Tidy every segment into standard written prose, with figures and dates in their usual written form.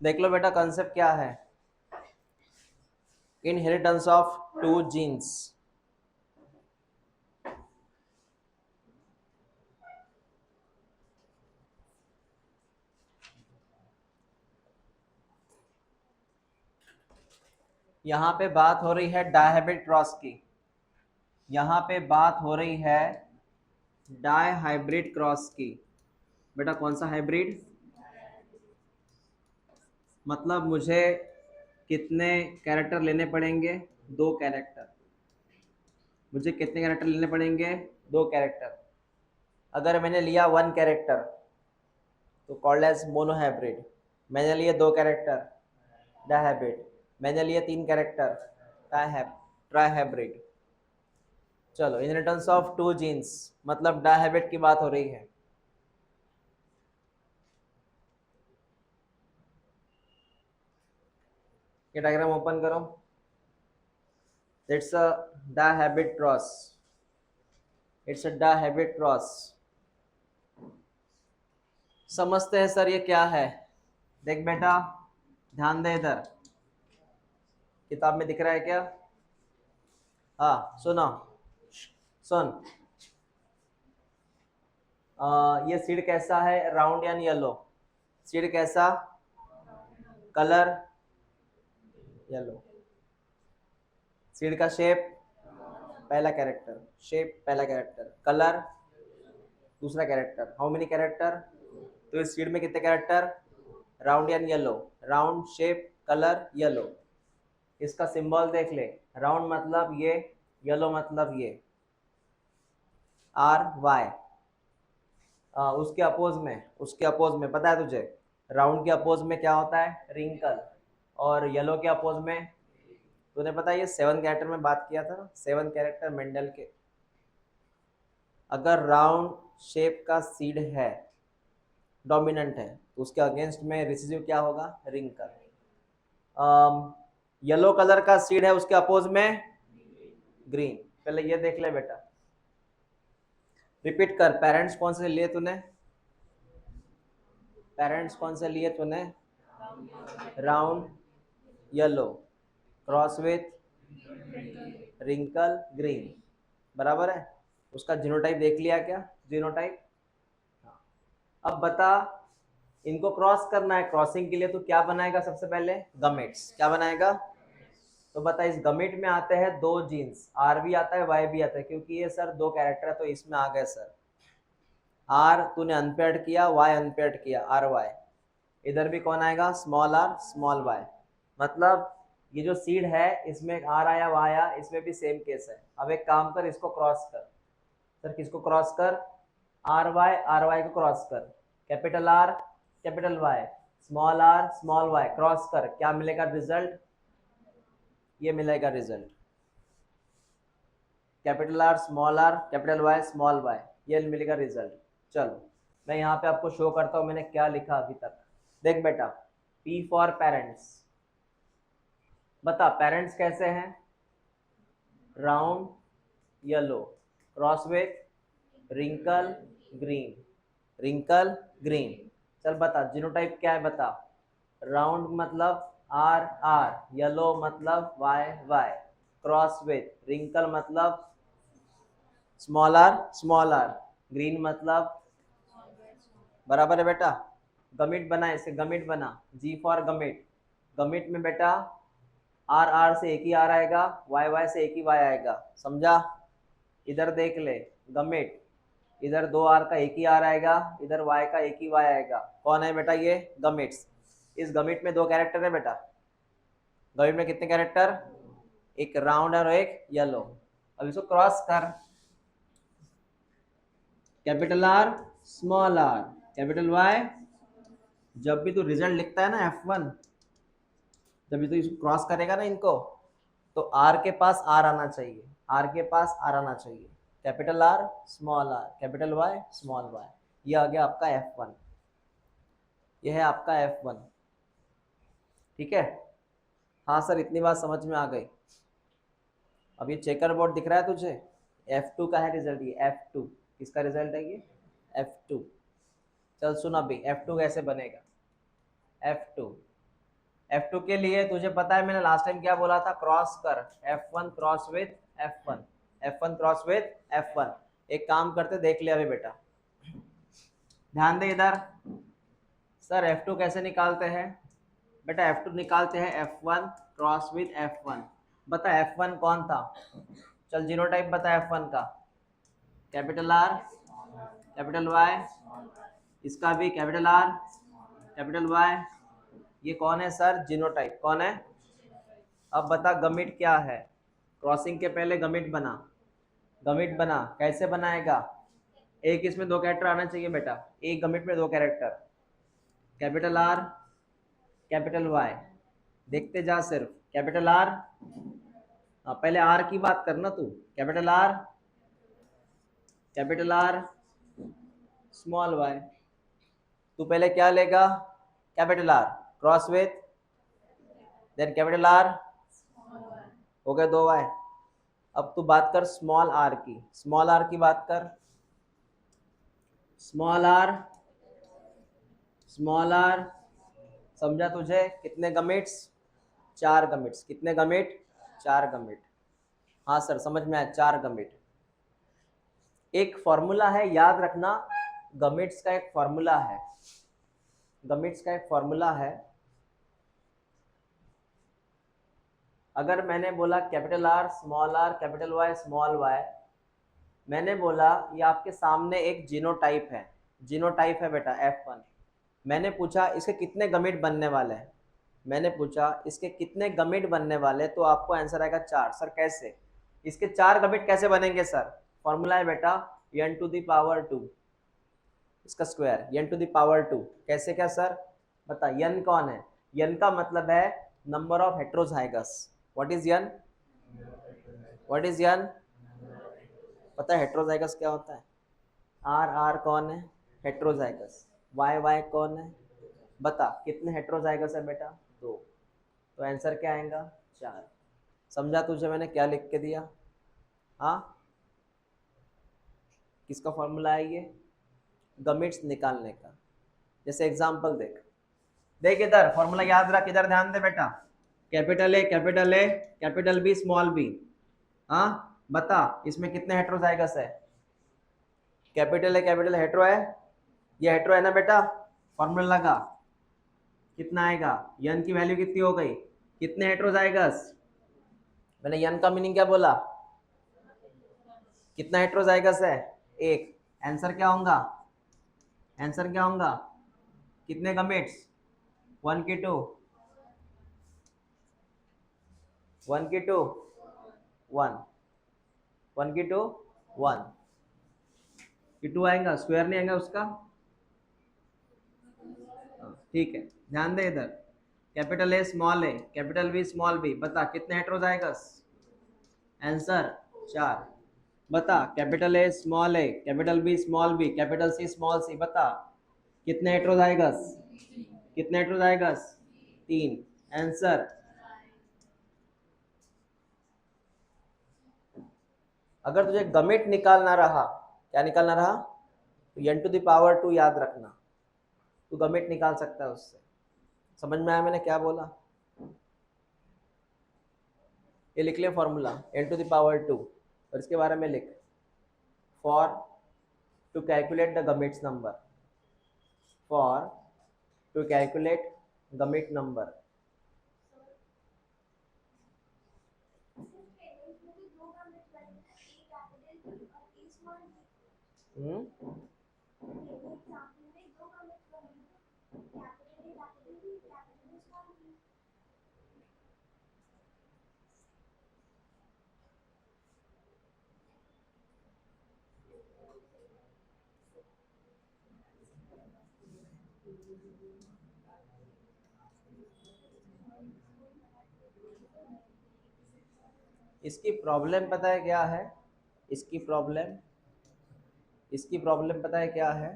देख लो बेटा कंसेप्ट क्या है, इनहेरिटेंस ऑफ टू जीन्स। यहाँ पे बात हो रही है डायहाइब्रिड क्रॉस की, यहाँ पे बात हो रही है डायहाइब्रिड क्रॉस की। बेटा कौन सा हाइब्रिड, मतलब मुझे कितने कैरेक्टर लेने पड़ेंगे, दो कैरेक्टर। मुझे कितने कैरेक्टर लेने पड़ेंगे, दो कैरेक्टर। अगर मैंने लिया वन कैरेक्टर तो कॉल्ड एज मोनोहाइब्रिड, मैंने लिए दो कैरेक्टर डायहाइब्रिड, मैंने लिए तीन कैरेक्टर ट्राइहाइब्रिड। चलो इनहेरिटेंस ऑफ टू जीन्स मतलब डायहाइब्रिड की बात हो रही है। ये डायग्राम ओपन करो, it's a dihybrid cross, it's a dihybrid cross. समझते हैं सर ये क्या है। देख बेटा ध्यान दे इधर, किताब में दिख रहा है क्या, हाँ सुनो, सुन। ये सीड कैसा है, राउंड यानी येलो, सीड कैसा, कलर येलो, सीड का शेप पहला कैरेक्टर, शेप पहला कैरेक्टर, कलर दूसरा कैरेक्टर, हाउ मेनी कैरेक्टर, तो इस सीड में कितने कैरेक्टर, राउंड यानी yellow, round shape colour yellow. इसका सिंबल देख ले, राउंड मतलब ये, येलो मतलब ये, आर वाई। उसके अपोज में पता है तुझे, राउंड के अपोज में क्या होता है, रिंकल, और येलो के अपोज में, तूने पता है ये सेवन कैरेक्टर में बात किया था ना, सेवन कैरेक्टर मेंडल के। अगर राउंड शेप का सीड है, डोमिनेंट है, तो उसके अगेंस्ट में रिसीसिव क्या होगा, रिंकल। येलो कलर का सीड है, उसके अपोज में ग्रीन। पहले ये देख ले बेटा, रिपीट कर, पेरेंट्स कौन से लिए तूने, पेरेंट्स कौन से लिए तूने, round yellow cross with wrinkle green, बराबर है। उसका जीनोटाइप देख लिया क्या, जीनोटाइप। अब बता, इनको क्रॉस करना है, क्रॉसिंग के लिए तो क्या बनाएगा सबसे पहले, गमेट्स, क्या बनाएगा। तो बता इस गमेट में आते हैं दो जीन्स, आर भी आता है वाई भी आता है, क्योंकि ये सर दो कैरेक्टर है तो इसमें आ गए सर, आर तूने अनपेयर्ड किया, वाई अनपेयर्ड किया, आर वाई। इधर भी कौन आएगा, स्मॉल आर स्मॉल वाई। मतलब ये जो सीड है इसमें आर आया वाई आया, इसमें भी सेम केस है। अब एक काम कर, इसको क्रॉस कर। सर किसको क्रॉस कर, आर वाई को क्रॉस कर, capital R capital Y, small Y cross कर, क्या मिलेगा रिजल्ट, ये मिलेगा result, capital R capital Y small Y, ये मिलेगा रिजल्ट। चलो मैं यहाँ पे आपको शो करता हूँ मैंने क्या लिखा अभी तक। देख बेटा, पी फॉर पेरेंट्स, बता पेरेंट्स कैसे हैं, round yellow cross with wrinkle green, wrinkle green. चल बता जीनोटाइप क्या है बता, राउंड मतलब आर आर, येलो मतलब Y Y, cross with wrinkle मतलब स्मॉल आर, ग्रीन मतलब, बराबर है बेटा। गमिट बना, इसे गमिट बना, जी फॉर गमिट। गमिट में बेटा आर आर से एक ही आर आएगा, वाई वाई से एक ही वाई आएगा, समझा। इधर देख ले गमिट, इधर दो आर का एक ही आर आएगा, इधर वाई का एक ही वाई आएगा। कौन है बेटा ये, गमिट्स। इस गमिट में दो कैरेक्टर है बेटा, गमिट में कितने कैरेक्टर, एक राउंड और एक येलो। अब इसको क्रॉस कर, capital R small R capital Y. जब भी तू रिजल्ट लिखता है ना F1, जब भी तू इसको क्रॉस करेगा ना इनको, तो आर के पास आर आना चाहिए, आर के पास आर आना चाहिए, capital R small R capital Y small Y. ये आ गया आपका F1, ये है आपका F1, ठीक है। हाँ सर इतनी बात समझ में आ गई। अब ये चेकर बोर्ड दिख रहा है तुझे, F2 का है रिजल्ट, ये F2 किसका रिजल्ट है, ये F2। चल सुन अभी F2 कैसे बनेगा, F2 F2 के लिए तुझे पता है मैंने लास्ट टाइम क्या बोला था, क्रॉस कर F1 cross with F1, F1 cross with F1। एक काम करते देख ले अभी बेटा, ध्यान दे इधर। सर F2 कैसे निकालते हैं बेटा, F2 निकालते हैं F1 क्रॉस विथ F1। बता F1 कौन था, चल जीनोटाइप बता F1 का, कैपिटल R कैपिटल Y, इसका भी कैपिटल R कैपिटल Y। ये कौन है सर, जीनोटाइप कौन है। अब बता गमिट क्या है, क्रॉसिंग के पहले गमिट बना, गमिट बना कैसे बनाएगा, एक इसमें दो कैरेक्टर आना चाहिए बेटा, एक गमिट में दो character, capital R capital Y, देखते जा सिर्फ, कैपिटल R, पहले R की बात करना तू, capital R capital R small y, तू पहले क्या लेगा, capital R cross with then capital R, हो गए 2y। अब तू बात कर स्मॉल r की, स्मॉल r की बात कर, स्मॉल r स्मॉल r, समझा तुझे, कितने गमिट्स, 4 गमिट्स, कितने गमिट, 4 गमिट। हाँ सर समझ में आया, 4 गमिट। एक फॉर्मूला है याद रखना, गमिट्स का एक फॉर्मूला है, गमिट्स का एक फॉर्मूला है। अगर मैंने बोला capital R small r capital Y small y, मैंने बोला ये आपके सामने एक जीनोटाइप है, जीनोटाइप है बेटा F1। मैंने पूछा इसके कितने गमिट बनने वाले हैं, मैंने पूछा इसके कितने गमिट बनने वाले, तो आपको आंसर आएगा 4। सर कैसे, इसके 4 गमिट कैसे बनेंगे सर, फॉर्मूला है बेटा n टू द पावर 2, इसका square n to the power 2। कैसे क्या सर, बता n कौन है, n का मतलब है number of heterozygous. What is n, what is n, पता है हेट्रोजाइगस क्या होता है, R कौन है, हेट्रोजाइगस, Y कौन है, बता कितने हेट्रोजाइगस है बेटा, 2, तो आंसर क्या आएगा 4। समझा तुझे मैंने क्या लिख के दिया, हाँ किसका फॉर्मूला है ये, गमिट्स निकालने का। जैसे एग्जांपल देख, देख इधर फॉर्मूला याद रख, इधर ध्यान दे बेटा, capital A capital A capital B small B, हाँ बता इसमें कितने हेट्रोजाइगस है, कैपिटल ए कैपिटल हेट्रो है, ये हेट्रो है ना बेटा, फॉर्मूला लगा कितना आएगा, n की वैल्यू कितनी हो गई, कितने हेट्रोजाइगस, मैंने n का मीनिंग क्या बोला, कितना हेट्रोजाइगस है, एक। आंसर क्या होगा, आंसर क्या होगा, कितने गमिट्स, 1 की 2, 1 की 2 1, 1 की 2 1 की 2 आएगा, स्क्वायर नहीं आएगा उसका, ठीक है। ध्यान दे इधर, capital A small A capital B small B, बता कितने हेट्रोजाइगस, आंसर 4। बता capital A small A capital B small B capital C small C, बता कितने हेट्रोजाइगस, कितने हेट्रोजाइगस, 3, आंसर। अगर तुझे गमिट निकालना रहा, क्या निकालना रहा, तो n टू द पावर 2 याद रखना, तू गमिट निकाल सकता है उससे। समझ में आया मैंने क्या बोला, ये लिख ले formula n to the power 2, और इसके बारे में लिख, for to calculate the gametes number, for to calculate gamete number. इसकी प्रॉब्लम पता है क्या है, इसकी प्रॉब्लम, इसकी प्रॉब्लम पता है क्या है,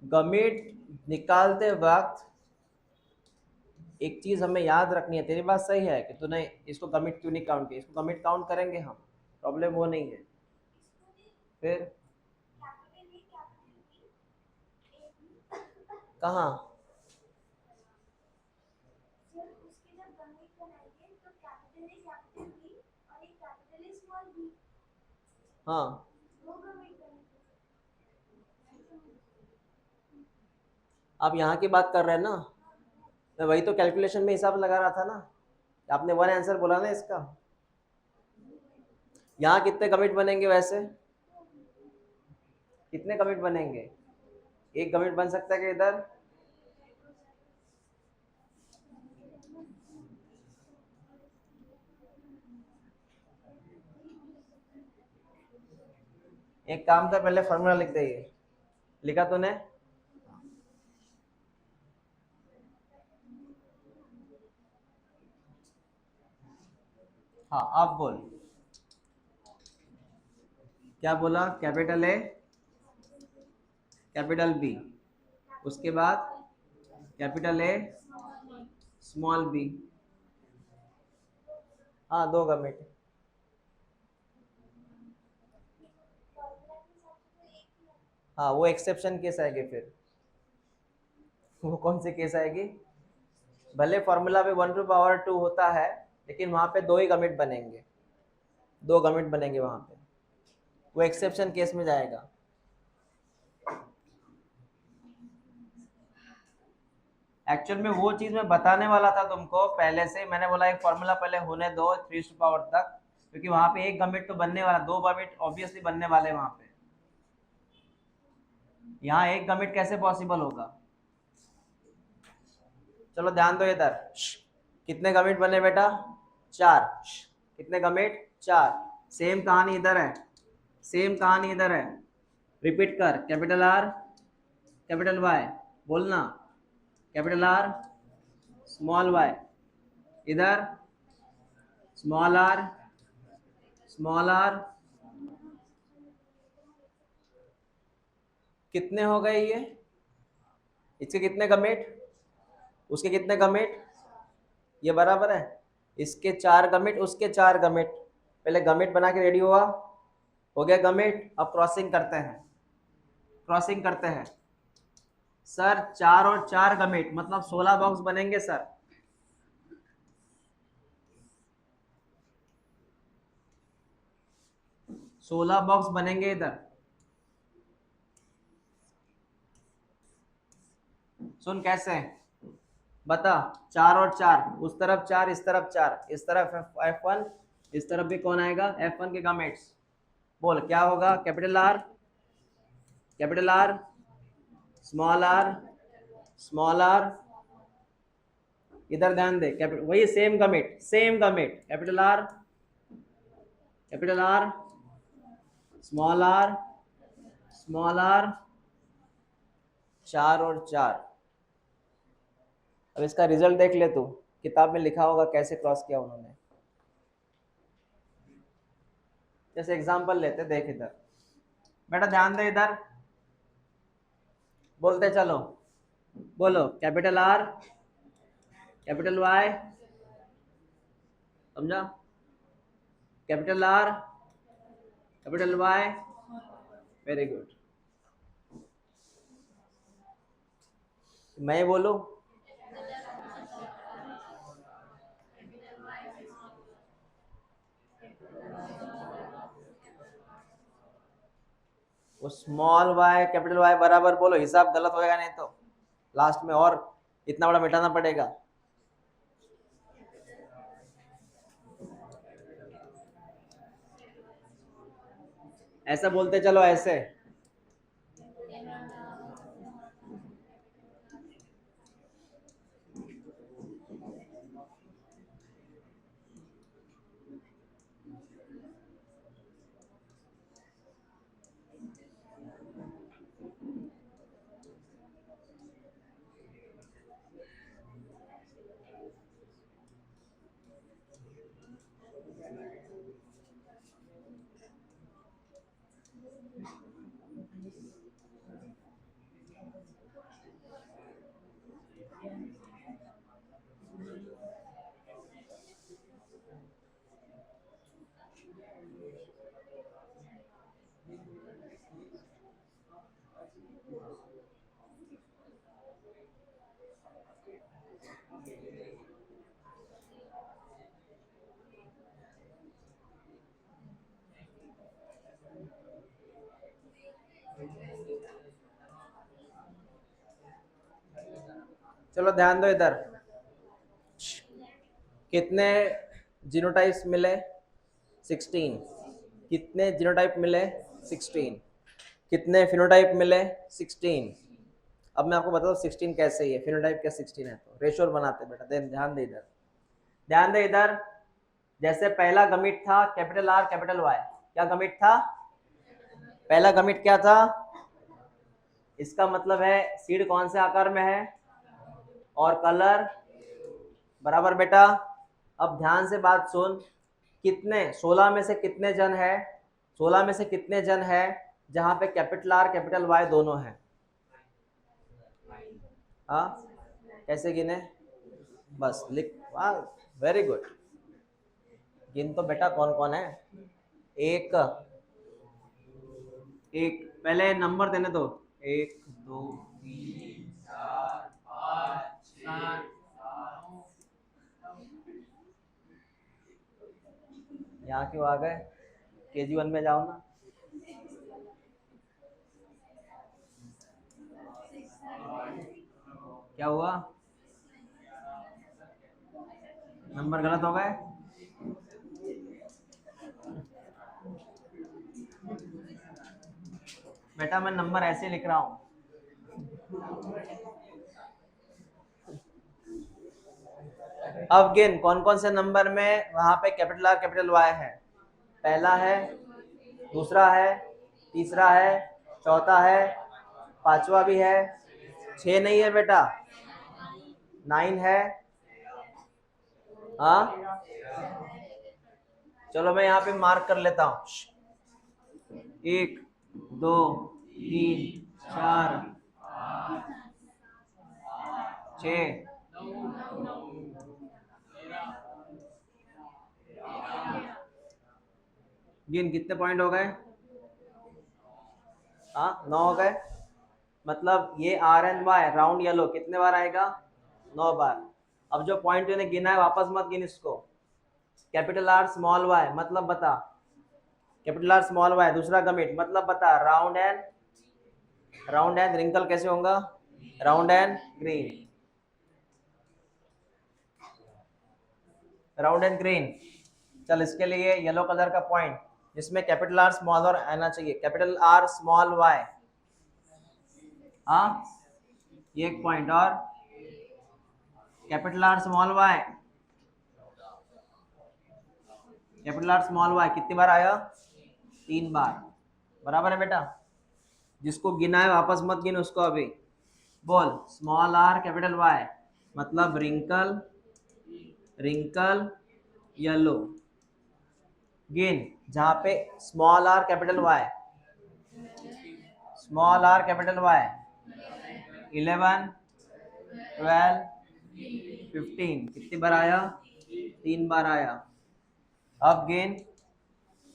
गमिट निकालते वक्त एक चीज हमें याद रखनी है, तेरी बात सही है कि तूने इसको गमिट क्यों नहीं काउंट किया, इसको गमिट काउंट करेंगे हम, प्रॉब्लम वो नहीं है। फिर कहाँ? हाँ, आप यहाँ की बात कर रहे हैं ना, मैं वही तो कैलकुलेशन में हिसाब लगा रहा था ना। आपने वन आंसर बोला ना इसका। यहाँ कितने कमिट बनेंगे वैसे? कितने कमिट बनेंगे? एक कमिट बन सकता है कि इधर? एक काम कर, पहले फॉर्मूला लिख दे। ये लिखा तूने? हाँ, आप बोल। क्या बोला? कैपिटल ए, कैपिटल बी, उसके बाद कैपिटल ए, स्मॉल बी। हाँ, दो कमिट। हाँ, वो एक्सेप्शन केस आएगी फिर। वो कौन से केस आएगी? भले फॉर्मूला में 1/2 होता है, लेकिन वहां पे दो ही कमिट बनेंगे, दो कमिट बनेंगे वहां पे। वो एक्सेप्शन केस में जाएगा। एक्चुअल में वो चीज मैं बताने वाला था तुमको पहले से। मैंने बोला एक फॉर्मूला पहले होने दो 3 तक, क्योंकि वहां पे एक कमिट तो बनने वाला, दो कमिट ऑब्वियसली बनने वाले वहां पे। यहाँ एक कमिट कैसे पॉसिबल होगा? चलो ध्यान दो इधर। कितने कमिट बने बेटा? 4। कितने कमिट? 4। सेम कहानी इधर है, सेम कहानी इधर है। रिपीट कर, कैपिटल आर, कैपिटल वाई, बोलना। कैपिटल आर, स्मॉल वाई, इधर स्मॉल आर, स्मॉल आर। कितने हो गए ये? इसके कितने कमिट, उसके कितने कमिट? ये बराबर है। इसके 4 कमिट, उसके 4 कमिट। पहले कमिट बना के रेडी हुआ, हो गया कमिट। अब क्रॉसिंग करते हैं, क्रॉसिंग करते हैं। सर 4 और 4 कमिट मतलब 16 बॉक्स बनेंगे सर। 16 बॉक्स बनेंगे इधर। सुन कैसे, बता। 4 और 4, उस तरफ 4, इस तरफ 4, इस तरफ F1, इस तरफ भी कौन आएगा? F1 के कमिट्स। बोल क्या होगा? Capital R, capital R, small R, small R. इधर ध्यान दे, कैपिटल वही same commit, same commit. Capital R, capital R, small R, small R. 4 और 4। अब इसका रिजल्ट देख ले तू, किताब में लिखा होगा कैसे क्रॉस किया उन्होंने। जैसे एग्जांपल लेते, देख इधर बेटा, ध्यान दे इधर, बोलते चलो। बोलो कैपिटल आर, कैपिटल वाई, समझा? Capital R, capital Y, very good. मैं बोलूं? वो स्मॉल वाई कैपिटल वाई बराबर बोलो, हिसाब गलत होएगा नहीं तो लास्ट में और इतना बड़ा मिटाना पड़ेगा। ऐसा बोलते चलो, ऐसे। चलो ध्यान दो इधर, कितने जीनोटाइप्स मिले? 16। कितने जीनोटाइप मिले? 16। कितने फिनोटाइप मिले? 16। अब मैं आपको बताता हूँ 16 कैसे है, फिनोटाइप क्या 16 है। तो रेशो बनाते बेटा, ध्यान दे इधर, ध्यान दे इधर। जैसे पहला गमिट था कैपिटल आर कैपिटल वाई, क्या गमिट था? पहला गमिट क्या था? इसका मतलब है सीड कौन से आकार में है और कलर, बराबर बेटा। अब ध्यान से बात सुन, कितने 16 में से कितने जन है, 16 में से कितने जन है जहां पे कैपिटल आर कैपिटल वाई दोनों है? हाँ, कैसे गिने? बस लिख, वाह वेरी गुड। गिन तो बेटा कौन कौन है। एक, एक पहले नंबर देने दो, 1 2 3 4 5 6 यहाँ क्यों आ गए? KG1 में जाओ ना। क्या हुआ? नंबर गलत हो गए? बेटा मैं नंबर ऐसे लिख रहा हूँ। अब गिन कौन कौन से नंबर में वहां पे कैपिटल आर कैपिटल वाई है। पहला है, दूसरा है, तीसरा है, चौथा है, पांचवा भी है, 6 नहीं है बेटा, 9 है। हाँ, चलो मैं यहाँ पे मार्क कर लेता हूँ। 1 2 3 4 6, गिन कितने पॉइंट हो गए? हाँ 9 हो गए। मतलब ये R and Y round yellow कितने बार आएगा? 9 बार। अब जो पॉइंट तूने गिना है वापस मत गिन इसको। कैपिटल आर स्मॉल वाई मतलब बता, कैपिटल आर स्मॉल वाई दूसरा कमिट मतलब बता। राउंड एंड रिंकल कैसे होगा? Round and green, round and green. चल इसके लिए येलो कलर का पॉइंट जिसमें कैपिटल आर स्मॉल और आना चाहिए, कैपिटल आर स्मॉल वाई। हाँ, ये एक पॉइंट। और capital R small Y, capital R small Y कितनी बार आया? 3 बार, बराबर है बेटा। जिसको गिना है वापस मत गिन उसको अभी। बोल स्मॉल आर कैपिटल वाई मतलब रिंकल, रिंकल येलो। गिन जहां पे small R capital Y, small R capital Y 11 12 15 कितनी बार आया? 3 बार आया। अब गिन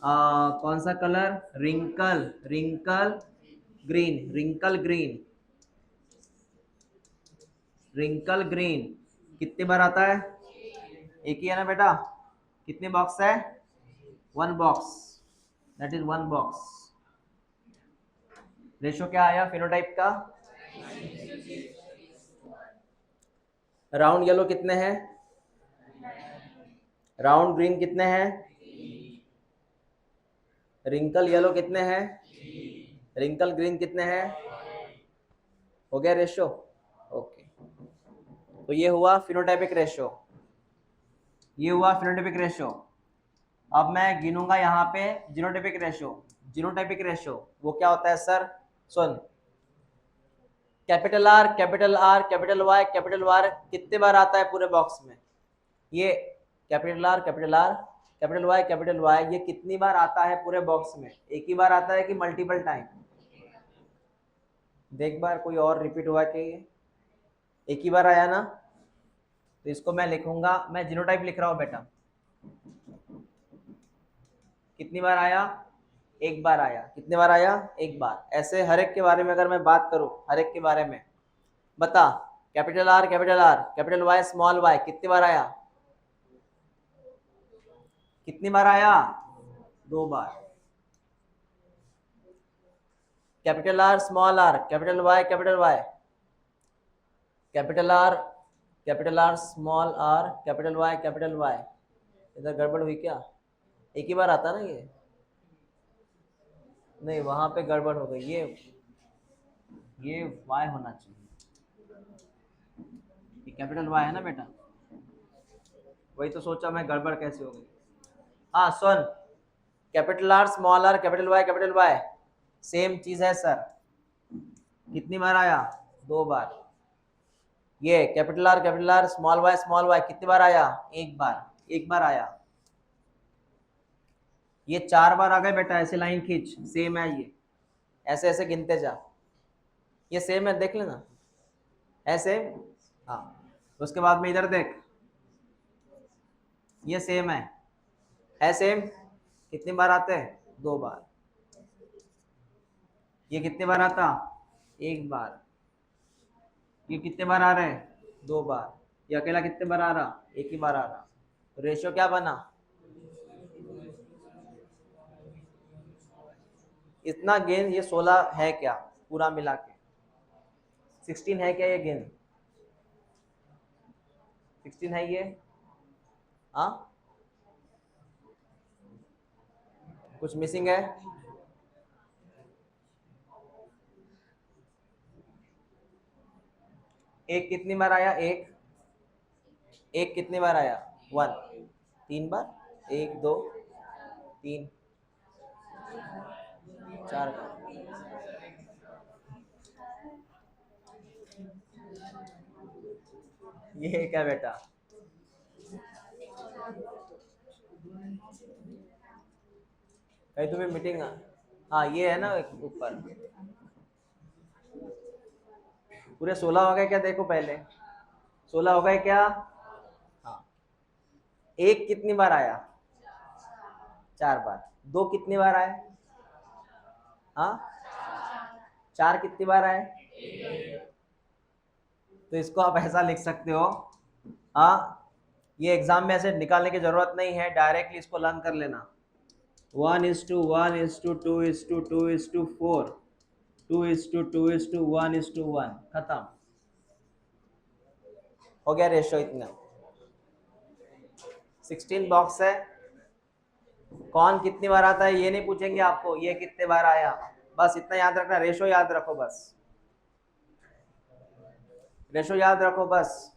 कौन सा colour? Wrinkle, wrinkle green, wrinkle green, wrinkle green कितनी बार आता है? एक ही है ना बेटा। कितने बॉक्स है? 1 box, that is 1 box. Ratio क्या आया फिनोटाइप का? राउंड येलो कितने हैं? राउंड ग्रीन कितने हैं? रिंकल येलो कितने हैं? रिंकल ग्रीन कितने हैं? हो गया रेशो? ओके, तो ये हुआ फिनोटाइपिक रेशो, ये हुआ फिनोटाइपिक रेशो। अब मैं गिनूंगा यहाँ पे जीनोटाइपिक रेशो। जीनोटाइपिक रेशो वो क्या होता है सर? सुन, capital R capital R capital Y capital Y कितने बार आता है पूरे बॉक्स में? ये capital R capital R capital Y ये कितनी बार आता है पूरे बॉक्स में? एक ही बार आता है कि मल्टीपल टाइम? देख बार कोई और रिपीट हुआ कि एक ही बार आया ना? तो इसको मैं लिखूंगा, मैं जीनोटाइप लिख रहा हूं बेटा। कितनी बार आया? एक बार आया। कितने बार आया? एक बार। ऐसे हर एक के बारे में अगर मैं बात करूं, हर एक के बारे में बता। Capital R capital Y small Y कितनी बार आया? कितनी बार आया? 2 बार। Capital R small R capital Y capital R capital R small R capital Y capital Y. इधर गड़बड़ हुई क्या? एक ही बार आता ना ये? नहीं, वहां पे गड़बड़ हो गई। ये वाई होना चाहिए। ये कैपिटल वाई है ना बेटा? वही तो सोचा मैं, गड़बड़ कैसे हो गई। हाँ सुन, capital R small R capital Y same चीज है सर। कितनी बार आया? 2 बार। ये कैपिटल आर स्मॉल वाई कितनी बार आया? 1 बार। 1 बार आया। ये 4 बार आ गए बेटा। ऐसे लाइन खींच, सेम है ये। ऐसे ऐसे गिनते जा। ये सेम है, देख लेना। ऐसे, हाँ। उसके बाद में इधर देख, ये सेम है सेम। कितनी बार आते हैं? 2 बार। ये कितने बार आता? 1 बार। ये कितने बार आ रहे हैं? 2 बार। ये अकेला कितने बार आ रहा? 1 ही बार आ रहा। रेशियो क्या बना? इतना गेन ये 16 है क्या पूरा मिला के? 16 है क्या ये गेन? 16 है ये? हाँ, कुछ मिसिंग है? एक कितनी बार आया? एक कितनी बार आया? 1। 3 बार। 1 2 3 4 बार। ये क्या बेटा? कहीं तुम्हें मीटिंग? हाँ ये है ना ऊपर। पूरे 16 हो गए क्या? देखो पहले 16 हो गए क्या? हाँ। एक कितनी बार आया? 4 बार। 2 कितनी बार आए? हाँ, 4 कितनी बार आए? तो इसको आप ऐसा लिख सकते हो। हाँ, ये एग्जाम में ऐसे निकालने की जरूरत नहीं है, डायरेक्टली इसको लर्न कर लेना। 1:1:2:2:2:4 2:2:1:1 खत्म हो गया रेशियो इतना। 16 बॉक्स है। कौन कितनी बार आता है ये नहीं पूछेंगे आपको, ये कितने बार आया, बस इतना याद रखना। रेशियो याद रखो बस, रेशियो याद रखो बस।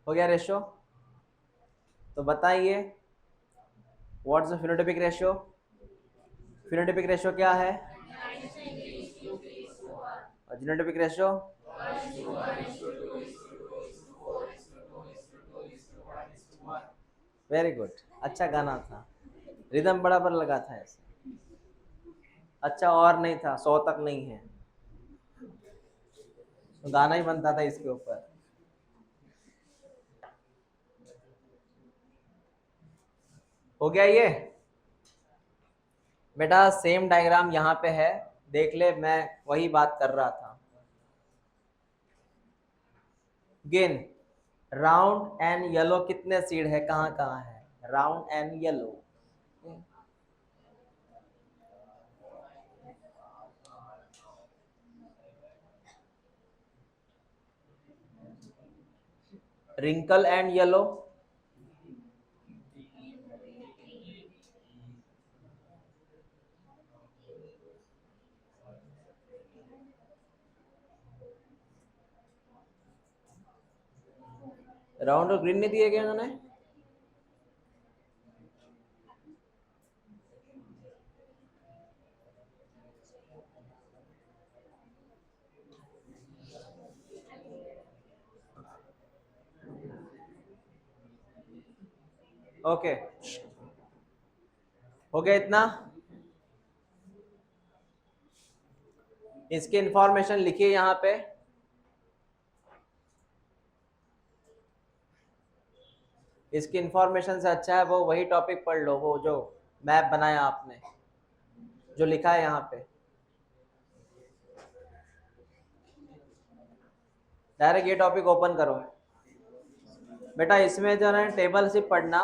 हो गया रेशियो? तो बताइए, what's the phenotypic ratio? Phenotypic ratio क्या है? और जीनोटाइपिक रेशियो? Very good. अच्छा गाना था, रिदम बराबर लगा था ऐसे। अच्छा और नहीं था, 100 तक नहीं है तो गाना ही बनता था इसके ऊपर। हो गया ये बेटा? सेम डायग्राम यहाँ पे है, देख ले, मैं वही बात कर रहा था। गेन राउंड एंड येलो कितने सीड है? कहाँ कहाँ है round and yellow? Wrinkle and yellow? Round और ग्रीन नहीं दिए गए उन्होंने? ओके, हो गया इतना? इसकी इंफॉर्मेशन लिखिए यहाँ पे। इसकी इंफॉर्मेशन से अच्छा है वो वही टॉपिक पढ़ लो, वो जो मैप बनाया आपने, जो लिखा है यहाँ पे। डायरेक्ट ये टॉपिक ओपन करो बेटा। इसमें जो है टेबल सिर्फ पढ़ना,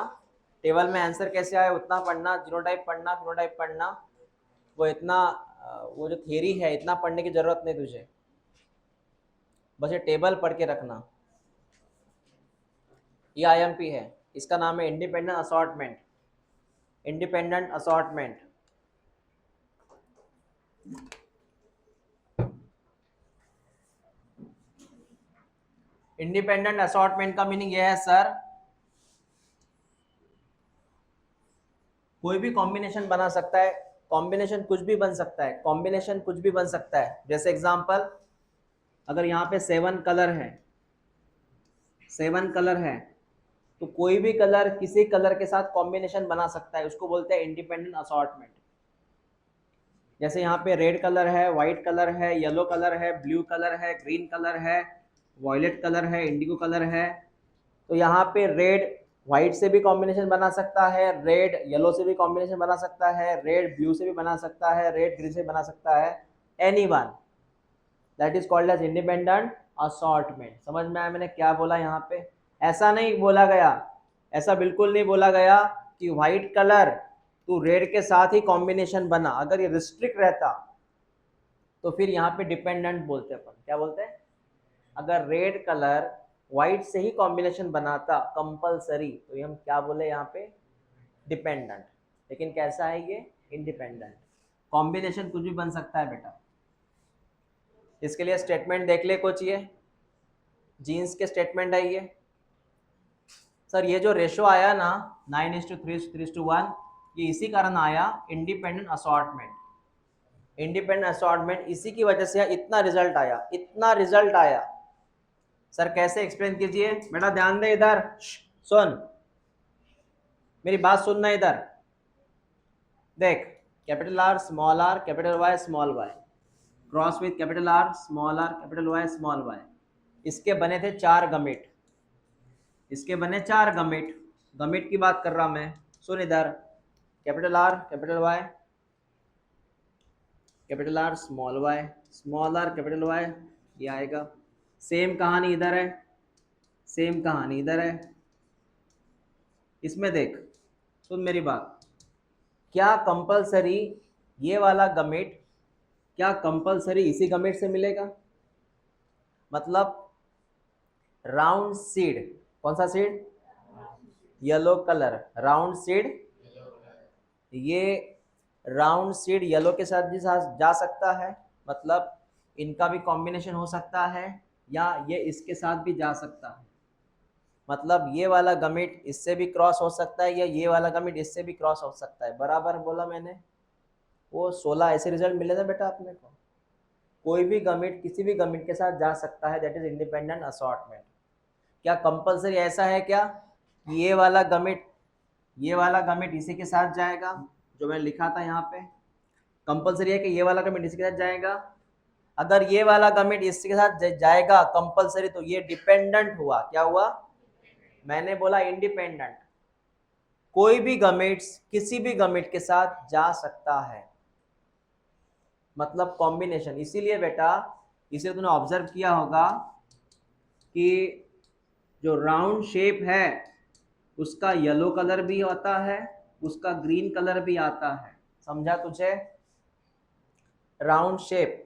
टेबल में आंसर कैसे आए उतना पढ़ना, जीनोटाइप पढ़ना, फिनोटाइप पढ़ना, वो इतना वो जो थियरी है इतना पढ़ने की जरूरत नहीं तुझे, बस ये टेबल पढ़ के रखना। ये आईएमपी है, इसका नाम है independent assortment. Independent assortment, independent assortment का मीनिंग यह है सर, कोई भी कॉम्बिनेशन बना सकता है, कॉम्बिनेशन कुछ भी बन सकता है, कॉम्बिनेशन कुछ भी बन सकता है। जैसे एग्जांपल, अगर यहाँ पे 7 कलर है, 7 कलर है, तो कोई भी कलर किसी कलर के साथ कॉम्बिनेशन बना सकता है, उसको बोलते हैं इंडिपेंडेंट असॉर्टमेंट। जैसे यहाँ पे रेड कलर है, व्हाइट कलर है, येलो कलर है, ब्लू कलर है, ग्रीन कलर है, वॉयलेट कलर है, इंडिगो कलर है, तो यहाँ पे रेड व्हाइट से भी कॉम्बिनेशन बना सकता है, रेड येलो से भी कॉम्बिनेशन बना सकता है, रेड ब्लू से भी बना सकता है, रेड ग्रीन से बना सकता है, anyone, that is called as independent assortment. समझ में आया मैंने क्या बोला यहाँ पे? ऐसा नहीं बोला गया, ऐसा बिल्कुल नहीं बोला गया कि व्हाइट कलर तू रेड के साथ ही कॉम्बिनेशन बना। अगर ये रिस्ट्रिक्ट रहता तो फिर यहाँ पे डिपेंडेंट बोलते अपन, क्या बोलते हैं? अगर रेड कलर व्हाइट से ही कॉम्बिनेशन बनाता कंपलसरी, तो ये हम क्या बोले यहाँ पे? डिपेंडेंट। लेकिन कैसा है ये? इंडिपेंडेंट। कॉम्बिनेशन कुछ भी बन सकता है बेटा। इसके लिए स्टेटमेंट देख ले कुछ, ये जीन्स के स्टेटमेंट है ये। सर ये जो रेशो आया ना 9:3:1, ये इसी कारण आया, इंडिपेंडेंट असॉर्टमेंट। इंडिपेंडेंट असॉर्टमेंट इसी की वजह से इतना रिजल्ट आया, इतना रिजल्ट आया। सर कैसे एक्सप्लेन कीजिए बेटा? ध्यान दे इधर, सुन मेरी बात, सुनना इधर देख। Capital R small R, capital Y small Y, cross with capital R small R, capital Y small Y, इसके बने थे 4 गमिट, इसके बने 4 गमिट। गमिट की बात कर रहा मैं, सुन इधर, capital R capital Y, capital R small Y, small R capital Y, ये आएगा। सेम कहानी इधर है, सेम कहानी इधर है। इसमें देख, सुन मेरी बात, क्या कंपलसरी ये वाला गमिट, क्या कंपलसरी इसी गमिट से मिलेगा? मतलब राउंड सीड, कौन सा seed? Yellow colour, round seed, ये राउंड सीड येलो के साथ भी जा सकता है, मतलब इनका भी कॉम्बिनेशन हो सकता है, या ये इसके साथ भी जा सकता है, मतलब ये वाला गमिट इससे भी क्रॉस हो सकता है, या ये वाला गमिट इससे भी क्रॉस हो सकता है। बराबर बोला मैंने? वो 16 ऐसे रिजल्ट मिले थे बेटा अपने को। कोई भी गमिट किसी भी गमिट के साथ जा सकता है, दैट इज इंडिपेंडेंट असॉर्टमेंट। क्या कंपलसरी ऐसा है क्या ये वाला गमिट, ये वाला गमिट इसी के साथ जाएगा, जो मैंने लिखा था यहाँ पे? कंपलसरी है कि ये वाला गमिट इसी के साथ जाएगा? अगर ये वाला गमिट इसके साथ जाएगा कंपलसरी, तो ये डिपेंडेंट हुआ। क्या हुआ? मैंने बोला इंडिपेंडेंट। कोई भी गमिट्स किसी भी गमिट के साथ जा सकता है, मतलब कॉम्बिनेशन। इसीलिए बेटा, इसे तूने ऑब्जर्व किया होगा कि जो राउंड शेप है उसका येलो कलर भी होता है, उसका ग्रीन कलर भी आता है। समझा तुझे? राउंड शेप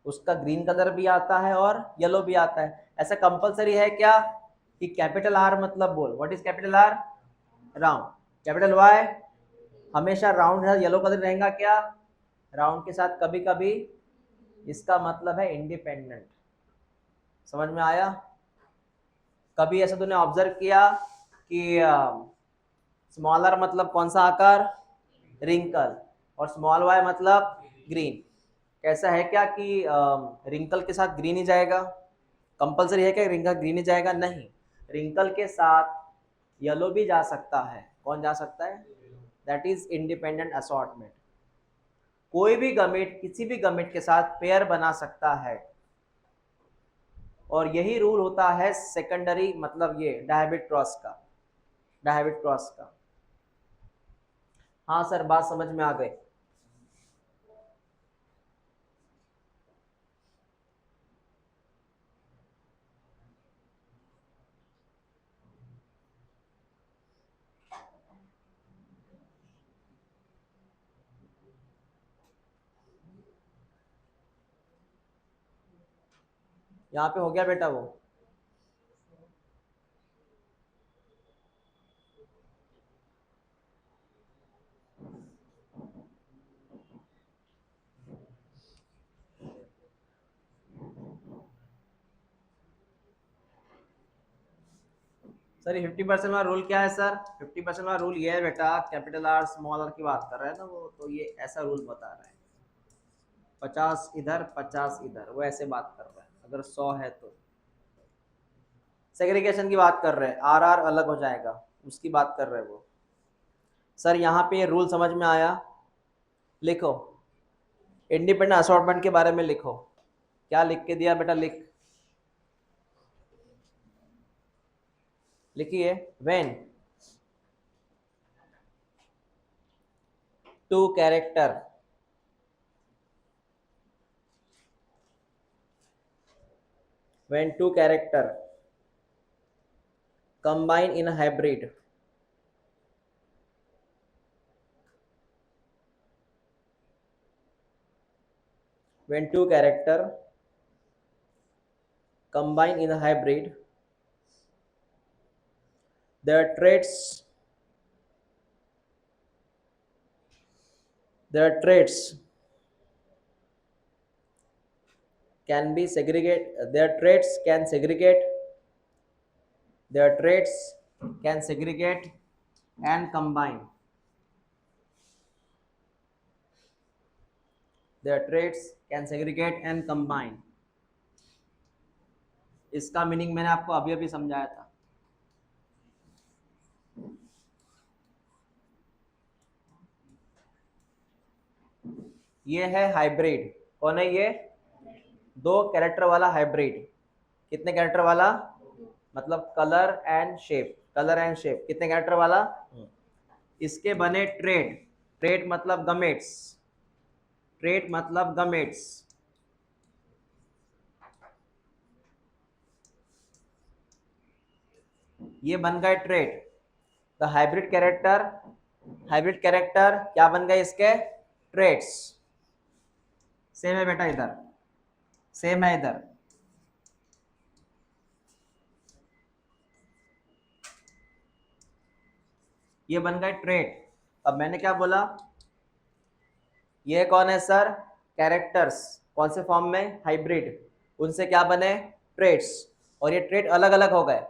उसका ग्रीन कलर भी आता है और येलो भी आता है। ऐसा कंपलसरी है क्या कि कैपिटल आर मतलब बोल, what is capital R? Round. Capital Y हमेशा राउंड है, येलो कलर रहेगा क्या? राउंड के साथ कभी कभी, इसका मतलब है इंडिपेंडेंट। समझ में आया? कभी ऐसा तूने ऑब्जर्व किया कि स्मॉलर मतलब कौन सा आकार? रिंकल, और स्मॉल वाई मतलब ग्रीन। कैसा है क्या कि रिंकल के साथ ग्रीन ही जाएगा? कंपलसरी है क्या रिंकल ग्रीन ही जाएगा? नहीं, रिंकल के साथ येलो भी जा सकता है। कौन जा सकता है? That is independent assortment. कोई भी गमिट किसी भी गमिट के साथ पेयर बना सकता है, और यही रूल होता है सेकेंडरी, मतलब ये डायहेब्रिड क्रॉस का, डायहेब्रिड क्रॉस का। हाँ सर, बात समझ में आ गई। यहाँ पे हो गया बेटा वो। सर ये 50% वाला रूल क्या है सर? 50% वाला रूल ये है बेटा, कैपिटल आर स्मॉल आर की बात कर रहा है ना वो, तो ये ऐसा रूल बता रहा है, 50 इधर 50 इधर, वो ऐसे बात कर रहा है अगर 100 है तो। सेग्रीगेशन की बात कर रहे हैं, आर आर अलग हो जाएगा, उसकी बात कर रहे हैं वो। सर यहाँ पे ये रूल समझ में आया? लिखो, इंडिपेंडेंट असॉर्टमेंट के बारे में लिखो। क्या लिख के दिया बेटा? लिखिए, when two character when two character combine in a hybrid, when two character combine in a hybrid, their traits their traits can be segregate their traits can segregate their traits can segregate and combine, their traits can segregate and combine। इसका meaning मैंने आपको अभी अभी समझाया था। ये है hybrid. कौन है ये? दो कैरेक्टर वाला हाइब्रिड। कितने कैरेक्टर वाला? मतलब colour and shape, colour and shape, कितने कैरेक्टर वाला? इसके बने ट्रेड, ट्रेड मतलब गमेट्स, ट्रेड मतलब गमेट्स। ये बन गए trade. The hybrid character, hybrid character क्या बन गए इसके? ट्रेड्स। सेम है बेटा इधर, सेम है इधर। ये बन गए ट्रेड। अब मैंने क्या बोला? ये कौन है सर? कैरेक्टर्स। कौन से फॉर्म में? हाइब्रिड। उनसे क्या बने? ट्रेड्स। और ये ट्रेड अलग अलग हो गए।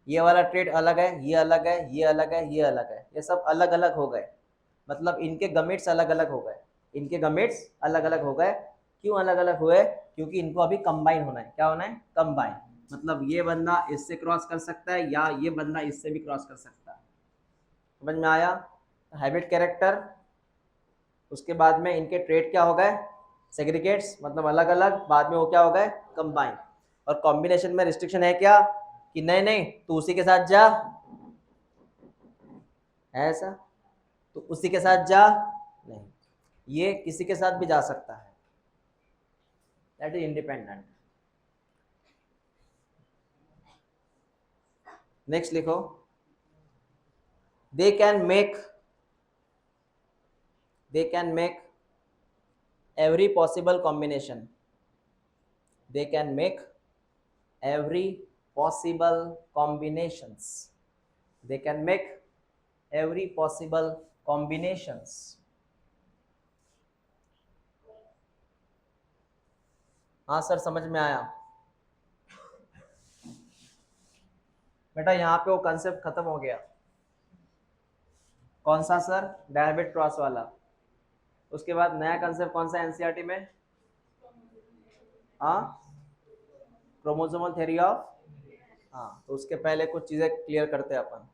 ये वाला ट्रेड अलग है, ये अलग है, ये अलग है, ये अलग है, ये सब अलग अलग हो गए। मतलब इनके गमेट्स अलग अलग हो गए, इनके गमेट्स अलग अलग हो गए। क्यों अलग अलग हुए? क्योंकि इनको अभी कंबाइन होना है। क्या होना है? कंबाइन। मतलब ये बंदा इससे क्रॉस कर सकता है या ये बंदा इससे भी क्रॉस कर सकता है। समझ में आया? हाइब्रिड कैरेक्टर, उसके बाद में इनके ट्रेड क्या हो गए? सेग्रीगेट्स, मतलब अलग अलग। बाद में वो क्या हो गए? कंबाइन। और कॉम्बिनेशन में रिस्ट्रिक्शन है क्या? कि नहीं नहीं तू उसी के साथ जा, है ऐसा? तो उसी के साथ जा, नहीं, ये किसी के साथ भी जा सकता है। That is independent. नेक्स्ट लिखो, they can make, they can make every possible combination, they can make every possible combinations, they can make every possible combinations। हाँ सर समझ में आया बेटा। यहाँ पे वो कंसेप्ट खत्म हो गया। कौन सा सर? डायरेक्ट क्रॉस वाला। उसके बाद नया कंसेप्ट कौन सा एनसीईआरटी में? हाँ, क्रोमोसोमल थ्योरी ऑफ। हाँ, तो उसके पहले कुछ चीजें क्लियर करते हैं अपन।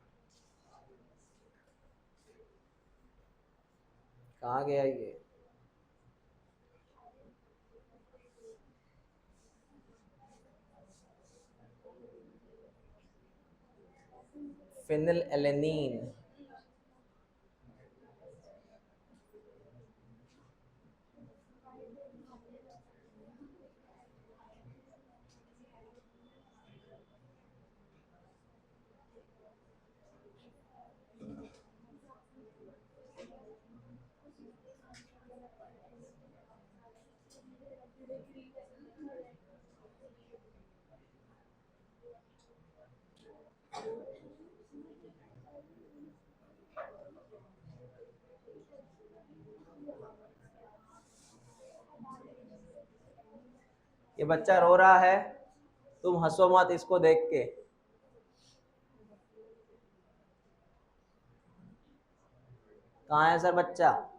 कहाँ गया ये? Phenyl alanine. ये बच्चा रो रहा है, तुम हंसो मत इसको देख के। कहाँ है सर बच्चा?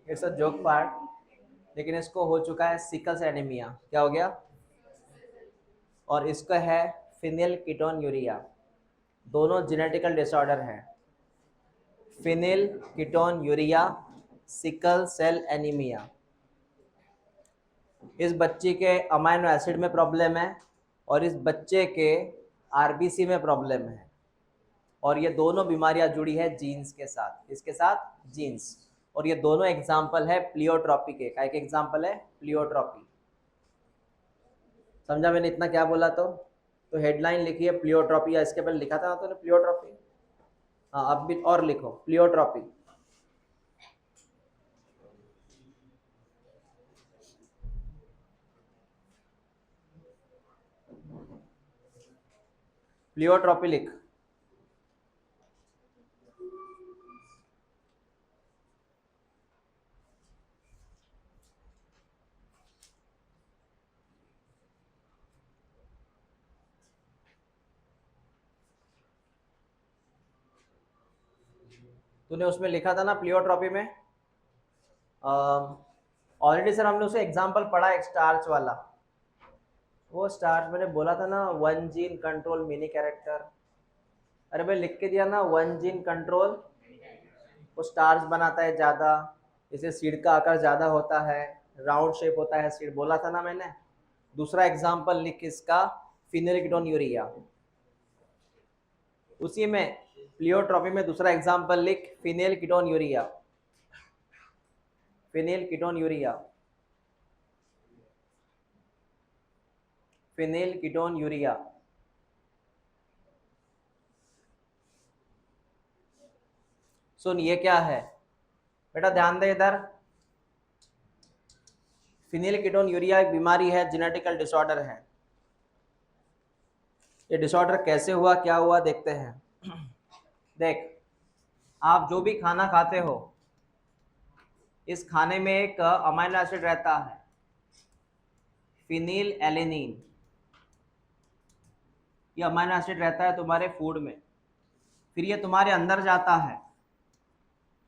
इट्स अ जोक पार्ट, लेकिन इसको हो चुका है सिकल सेल एनीमिया। क्या हो गया? और इसका है फिनिल कीटोन यूरिया। दोनों जेनेटिकल डिसऑर्डर हैं, phenylketonuria, sickle cell anaemia. इस बच्चे के अमाइनो एसिड में प्रॉब्लम है और इस बच्चे के आरबीसी में प्रॉब्लम है, और ये दोनों बीमारियां जुड़ी है जीन्स के साथ। इसके साथ जीन्स, और ये दोनों एग्जाम्पल है प्लियोट्रॉपी के। का एक एग्जाम्पल है प्लियोट्रॉपी। समझा मैंने इतना क्या बोला? तो हेडलाइन लिखी है प्लियोट्रॉपी, या इसके पहले लिखा था ना तूने प्लियोट्रॉपी? हाँ, अब भी और लिखो प्लियोट्रॉपी। प्लियोट्रॉपी लिख। तूने उसमें लिखा था ना प्लियोट्रॉपी में? ऑलरेडी सर हमने उसे एग्जाम्पल पढ़ा एक स्टार्च वाला। वो स्टार्च मैंने बोला था ना, one gene control mini character. अरे भाई लिख के दिया ना, वन जीन कंट्रोल। वो स्टार्च बनाता है ज़्यादा, इसे सीड का आकार ज़्यादा होता है, राउंड शेप होता है सीड, बोला था ना मैंने। दूसरा एग्जाम्पल लिख इसका, फिनिलकीटोन यूरिया। उसी में प्लियोट्रॉपी में दूसरा एग्जाम्पल लिख, phenylketonuria. Phenylketonuria, phenylketonuria. सुन, ये क्या है बेटा? ध्यान दे इधर। फिनिलकीटोन यूरिया एक बीमारी है, जेनेटिकल डिसऑर्डर है। ये डिसऑर्डर कैसे हुआ, क्या हुआ, देखते हैं। देख, आप जो भी खाना खाते हो, इस खाने में एक अमाइनो एसिड रहता है, फिनिल एलेनिन। ये अमाइनो एसिड रहता है तुम्हारे फूड में, फिर ये तुम्हारे अंदर जाता है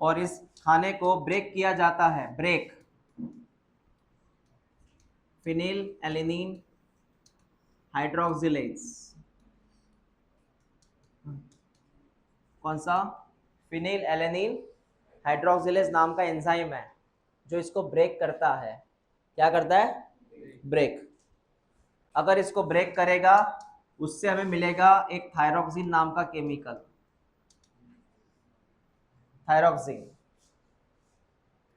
और इस खाने को ब्रेक किया जाता है, ब्रेक। Phenyl alanine hydroxylase. कौन सा? फिनिल एलेनिन हाइड्रोक्सिलेज नाम का एंजाइम है जो इसको ब्रेक करता है। क्या करता है? ब्रेक। अगर इसको ब्रेक करेगा, उससे हमें मिलेगा एक थायरोक्सिन नाम का केमिकल। थायरोक्सिन।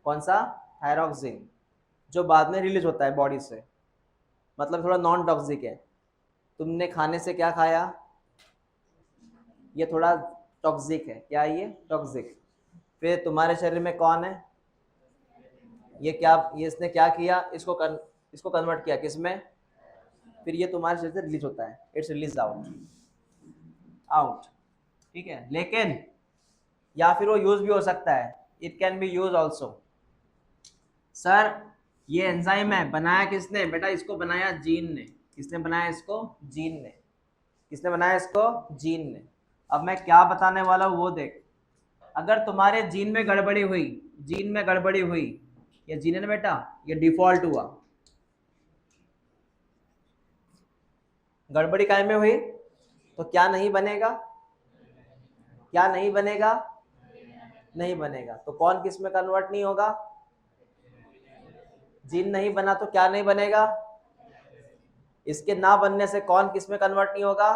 कौन सा? थायरोक्सिन, जो बाद में रिलीज होता है बॉडी से, मतलब थोड़ा नॉन टॉक्सिक है। तुमने खाने से क्या खाया, ये थोड़ा टॉक्सिक है। क्या है ये? टॉक्सिक। फिर तुम्हारे शरीर में कौन है? ये क्या, ये इसने क्या किया, इसको कन्वर्ट किया किस में? फिर ये तुम्हारे शरीर से रिलीज होता है, इट्स रिलीज आउट, आउट। ठीक है, लेकिन या फिर वो यूज भी हो सकता है, it can be use also. Sir ये एंजाइम है, बनाया किसने बेटा? इसको बनाया जीन ने। किसने बनाया इसको? जीन ने। किसने बनाया इसको? जीन ने। अब मैं क्या बताने वाला हूँ वो देख। अगर तुम्हारे जीन में गड़बड़ी हुई, जीन में गड़बड़ी हुई, ये जीन है ना बेटा, ये डिफॉल्ट हुआ। गड़बड़ी काय में हुई? तो क्या नहीं बनेगा? क्या नहीं बनेगा? नहीं बनेगा। तो कौन किस में कन्वर्ट नहीं होगा? जीन नहीं बना तो क्या नहीं बनेगा? इसके ना बनने से कौन किस में कन्वर्ट नहीं होगा?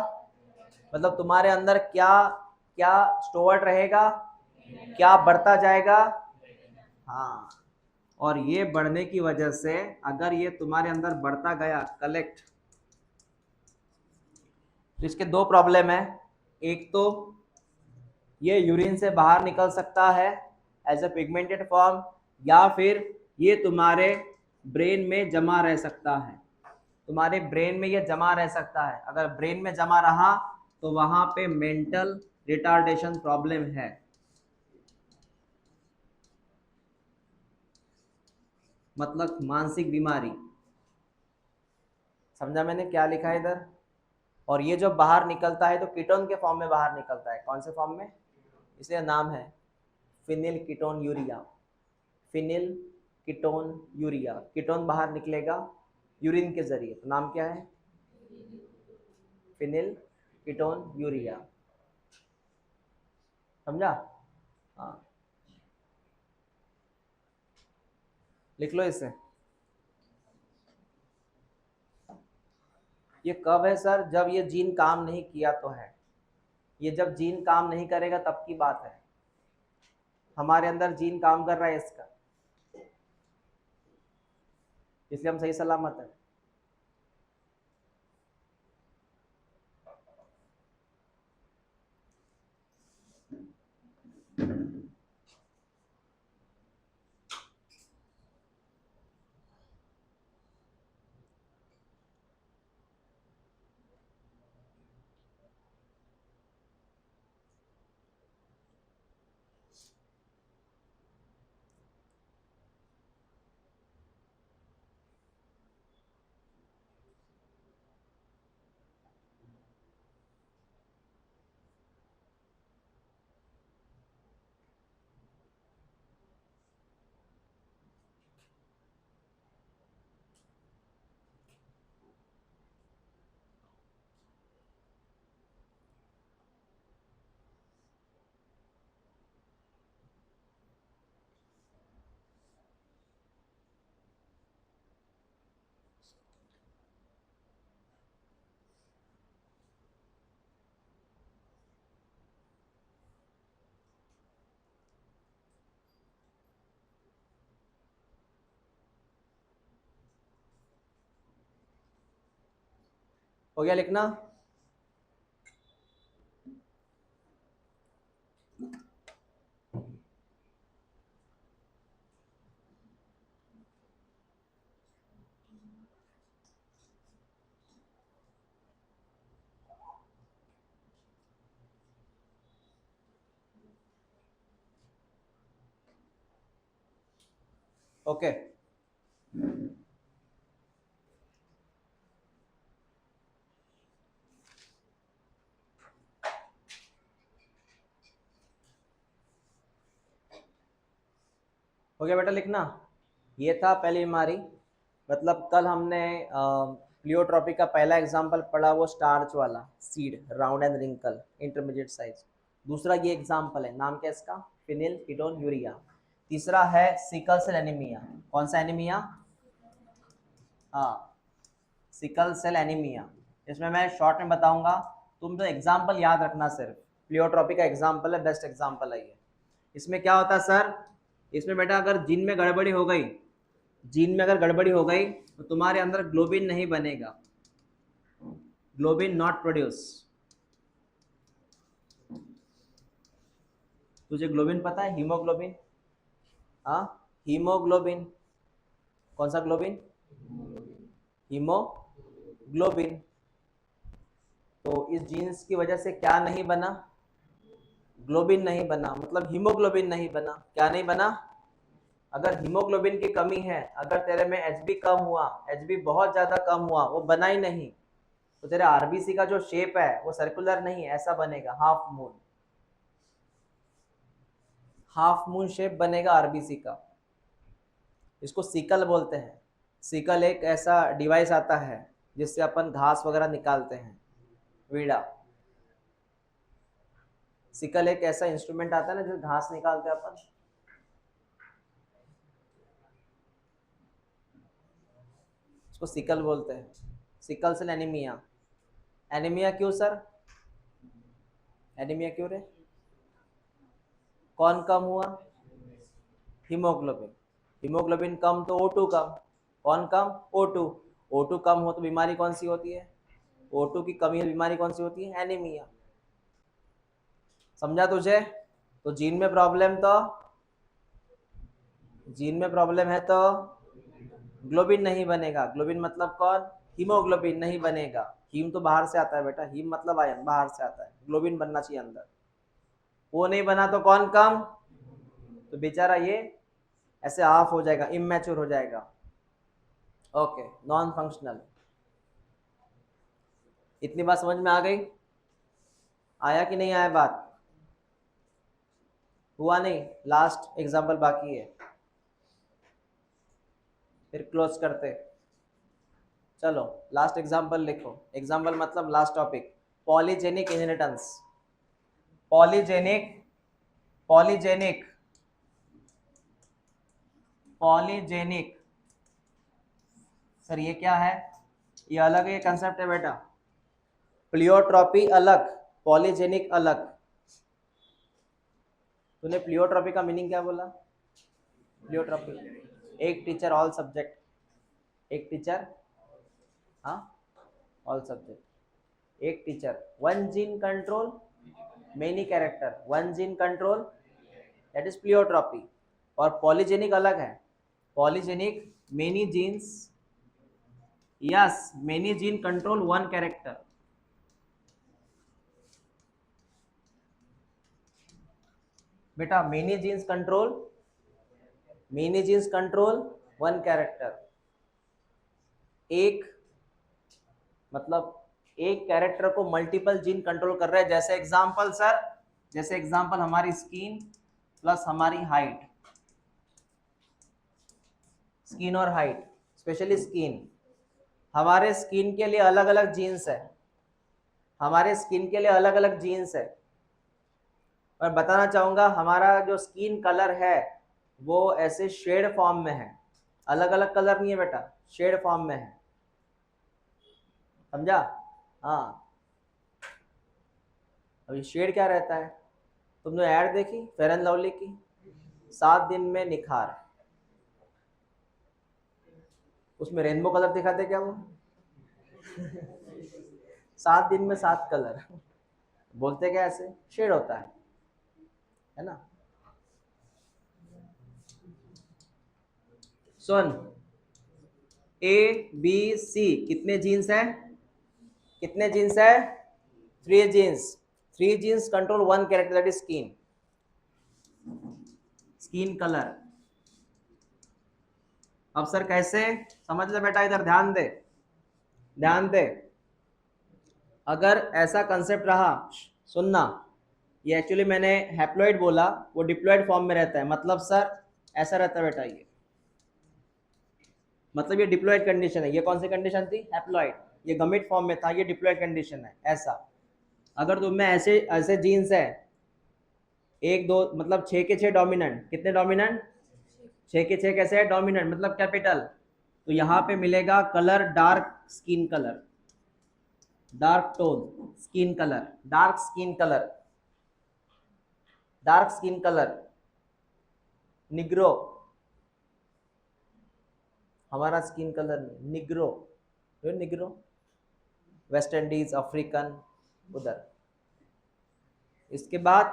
मतलब तुम्हारे अंदर क्या क्या स्टोर्ड रहेगा, क्या बढ़ता जाएगा? हाँ, और ये बढ़ने की वजह से अगर ये तुम्हारे अंदर बढ़ता गया, कलेक्ट, तो इसके दो प्रॉब्लम है। एक तो ये यूरिन से बाहर निकल सकता है एज ए पिगमेंटेड फॉर्म, या फिर ये तुम्हारे ब्रेन में जमा रह सकता है, तुम्हारे ब्रेन में ये जमा रह सकता है। अगर ब्रेन में जमा रहा तो वहां पे मेंटल रिटार्डेशन प्रॉब्लम है। मतलब मानसिक बीमारी। समझा मैंने क्या लिखा है इधर? और ये जो बाहर निकलता है तो कीटोन के फॉर्म में बाहर निकलता है। कौन से फॉर्म में? इसलिए नाम है phenyl ketone urea. Phenyl ketone urea. Ketone बाहर निकलेगा यूरिन के जरिए, तो नाम क्या है? Phenyl ketone urea. समझा? हाँ, लिख लो इसे। ये कब है सर? जब ये जीन काम नहीं किया तो है। ये जब जीन काम नहीं करेगा तब की बात है। हमारे अंदर जीन काम कर रहा है इसका, इसलिए हम सही सलामत है। हो गया लिखना? ओके। हो गया बेटा लिखना? ये था पहली बीमारी। मतलब कल हमने प्लियोट्रॉपी का पहला एग्जांपल पढ़ा, वो स्टार्च वाला seed, round and wrinkle, intermediate size. दूसरा ये एग्जांपल है, नाम क्या है इसका? Phenylketonuria. तीसरा है सिकल सेल एनीमिया। कौन सा एनीमिया? हाँ, सिकल सेल एनीमिया। इसमें मैं शॉर्ट में बताऊंगा, तुम तो एग्जाम्पल याद रखना सिर्फ। प्लियोट्रॉपी का एग्जाम्पल है, बेस्ट एग्जाम्पल है ये। इसमें क्या होता है सर? इसमें बेटा अगर जीन में गड़बड़ी हो गई, जीन में अगर गड़बड़ी हो गई तो तुम्हारे अंदर ग्लोबिन नहीं बनेगा, ग्लोबिन नॉट प्रोड्यूस। तुझे ग्लोबिन पता है? हीमोग्लोबिन। हाँ, हीमोग्लोबिन। कौन सा ग्लोबिन? हीमोग्लोबिन। तो इस जीन्स की वजह से क्या नहीं बना? ग्लोबिन नहीं बना, मतलब हीमोग्लोबिन नहीं बना। क्या नहीं बना? अगर हीमोग्लोबिन की कमी है, अगर तेरे में एचबी कम हुआ, एचबी बहुत ज्यादा कम हुआ, वो बना ही नहीं, तो तेरे आरबीसी का जो शेप है वो सर्कुलर नहीं, ऐसा बनेगा half moon. Half moon shape बनेगा आरबीसी का। इसको सिकल बोलते हैं। सिकल एक ऐसा डिवाइस आता है जिससे अपन घास वगैरह निकालते हैं, वीड़ा। सिकल एक ऐसा इंस्ट्रूमेंट आता है ना जिससे घास निकालते हैं अपन। उसको सिकल बोलते हैं। Sickle cell anaemia. एनीमिया क्यों सर? एनीमिया क्यों रे? कौन कम हुआ? हीमोग्लोबिन। हीमोग्लोबिन कम तो O2 कम। कौन कम? O2। O2 कम हो तो बीमारी कौन सी होती है? O2 की कमी है, बीमारी कौन सी होती है? एनीमिया। समझा तुझे? तो जीन में प्रॉब्लम तो जीन में प्रॉब्लम है तो ग्लोबिन नहीं बनेगा। ग्लोबिन मतलब कौन? हीमोग्लोबिन नहीं बनेगा। हीम तो बाहर से आता है बेटा, हीम मतलब आयन बाहर से आता है, ग्लोबिन बनना चाहिए अंदर। वो नहीं बना तो कौन कम? तो बेचारा ये ऐसे ऑफ हो जाएगा, इमेच्योर हो जाएगा। Okay, non functional. इतनी बात समझ में आ गई? आया कि नहीं आया बात? हुआ नहीं? लास्ट एग्जाम्पल बाकी है, फिर क्लोज करते। चलो लास्ट एग्जाम्पल लिखो। एग्जाम्पल मतलब last topic, polygenic inheritance. Polygenic polygenic polygenic sir ये क्या है? ये अलग है कंसेप्ट है बेटा। प्लियोट्रॉपी अलग, पॉलीजेनिक अलग। तूने प्लियोट्रॉपी का मीनिंग क्या बोला? प्लियोट्रॉपी एक टीचर ऑल सब्जेक्ट, एक टीचर, हाँ ऑल सब्जेक्ट, एक teacher, one gene control many character, one gene control, that is pleiotropy. और पॉलीजेनिक अलग है। Polygenic many genes, yes many gene control one character. बेटा many genes control one character. एक मतलब एक कैरेक्टर को मल्टीपल जीन कंट्रोल कर रहे हैं। जैसे एग्जांपल सर, जैसे एग्जांपल हमारी स्किन प्लस हमारी हाइट, स्किन और हाइट, स्पेशली स्किन। हमारे स्किन के लिए अलग अलग जीन्स है, हमारे स्किन के लिए अलग अलग जीन्स है। और बताना चाहूंगा हमारा जो स्किन कलर है वो ऐसे शेड फॉर्म में है, अलग अलग कलर नहीं है बेटा, शेड फॉर्म में है, समझा? हाँ, अभी शेड क्या रहता है? तुमने ऐड देखी फेयर एंड लवली की, 7 दिन में निखार, उसमें रेनबो कलर दिखाते क्या वो? 7 दिन में 7 कलर, बोलते क्या ऐसे? शेड होता है ना? सुन, ए बी सी कितने जीन्स है? कितने जीन्स है? 3 genes. 3 genes control one character, that is skin, skin colour. अब सर कैसे? समझ ले बेटा, इधर ध्यान दे, ध्यान दे। अगर ऐसा कंसेप्ट रहा, सुनना, ये एक्चुअली मैंने हैप्लॉइड बोला, वो डिप्लॉइड फॉर्म में रहता है। मतलब सर ऐसा रहता है बेटा, ये मतलब ये डिप्लॉइड कंडीशन है। ये कौन सी कंडीशन थी? हैप्लॉइड। ये गमिट फॉर्म में था, ये डिप्लॉइड कंडीशन है। ऐसा अगर तुम में ऐसे ऐसे जीन्स है, एक दो मतलब 6 के 6 डोमिनेंट, कितने डोमिनेंट? 6 के 6 कैसे है? डोमिनेंट मतलब कैपिटल। तो यहाँ पे मिलेगा colour dark skin colour, dark tone skin colour, dark skin colour, dark skin colour, Negro. हमारा skin colour Negro, Negro, West Indies, African, उधर। इसके बाद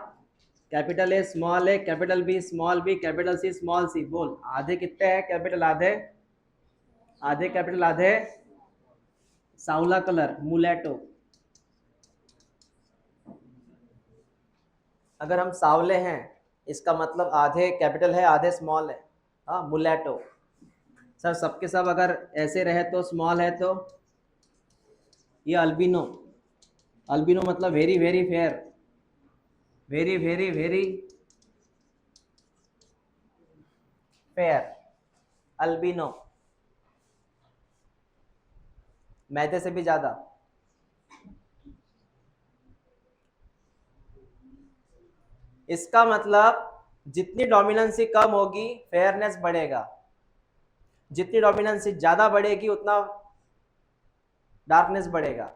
capital A small A, capital B small B, capital C small C. बोल आधे कितने हैं capital? आधे, आधे कैपिटल, आधे साउला कलर, मुलेटो। अगर हम सावले हैं इसका मतलब आधे कैपिटल है आधे स्मॉल है, हाँ मुलेटो। सर सबके सब अगर ऐसे रहे तो स्मॉल है तो ये अल्बिनो। अल्बिनो मतलब very very fair, very very very fair, albino, मैदे से भी ज्यादा। इसका मतलब जितनी डोमिनेंसी कम होगी फेयरनेस बढ़ेगा, जितनी डोमिनेंसी ज्यादा बढ़ेगी उतना डार्कनेस बढ़ेगा।